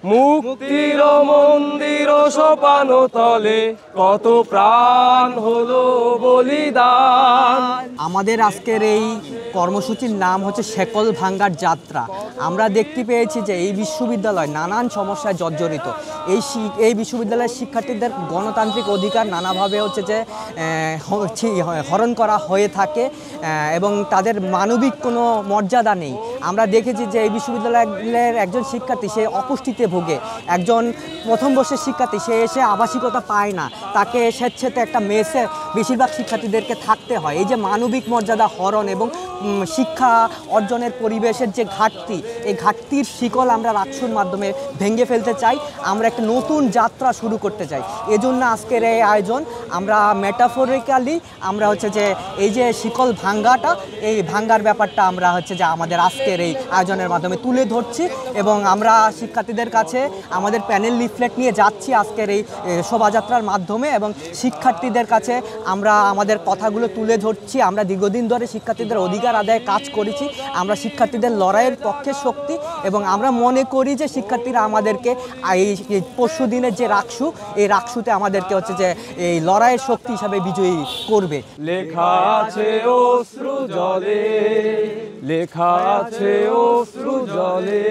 মুক্তির মন্দির সোপান তলে কত প্রাণ হলো বলিদান। আমাদের আজকের এই কর্মসূচির নাম হচ্ছে শেকল ভাঙ্গার যাত্রা। আমরা দেখতে পেয়েছি যে এই বিশ্ববিদ্যালয় নানান সমস্যায় জর্জরিত। এই বিশ্ববিদ্যালয়ের শিক্ষার্থীদের গণতান্ত্রিক অধিকার নানাভাবে হচ্ছে যে হরণ করা হয়ে থাকে এবং তাদের মানবিক কোনো মর্যাদা নেই। আমরা দেখেছি যে এই বিশ্ববিদ্যালয়ের একজন শিক্ষার্থী সে অপুষ্টিতে ভোগে, একজন প্রথম বর্ষের শিক্ষার্থী সে এসে আবাসিকতা পায় না, তাকে স্বেচ্ছাতে একটা মেসে বেশিরভাগ শিক্ষার্থীদেরকে থাকতে হয়। এই যে মানবিক মর্যাদা হরণ এবং শিক্ষা অর্জনের পরিবেশের যে ঘাটতি, এই ঘাটতির শিকল আমরা রাকসুর মাধ্যমে ভেঙে ফেলতে চাই। আমরা একটা নতুন যাত্রা শুরু করতে চাই। এজন্য আজকের এই আয়োজন। আমরা মেটাফরিক্যালি আমরা হচ্ছে যে এই যে শিকল ভাঙ্গাটা, এই ভাঙ্গার ব্যাপারটা আমরা হচ্ছে যে আমাদের আজকের এই আয়োজনের মাধ্যমে তুলে ধরছি এবং আমরা শিক্ষার্থীদের কাছে আমাদের প্যানেল লিফলেট নিয়ে যাচ্ছি আজকের এই শোভাযাত্রার মাধ্যমে এবং শিক্ষার্থীদের কাছে আমরা আমাদের কথাগুলো তুলে ধরছি। আমরা দীর্ঘদিন ধরে শিক্ষার্থীদের অধিকার আদায়ে কাজ করেছি। আমরা শিক্ষার্থীদের লড়াইয়ের পক্ষে শক্তি এবং আমরা মনে করি যে শিক্ষার্থীরা আমাদেরকে এই পরশু দিনের যে রাকসু, এই রাকসুতে আমাদেরকে হচ্ছে যে এই লড়াইয়ের শক্তি হিসাবে বিজয়ী করবে। লেখা আছে অশ্রু জলে, লেখা আছে অশ্রু জলে।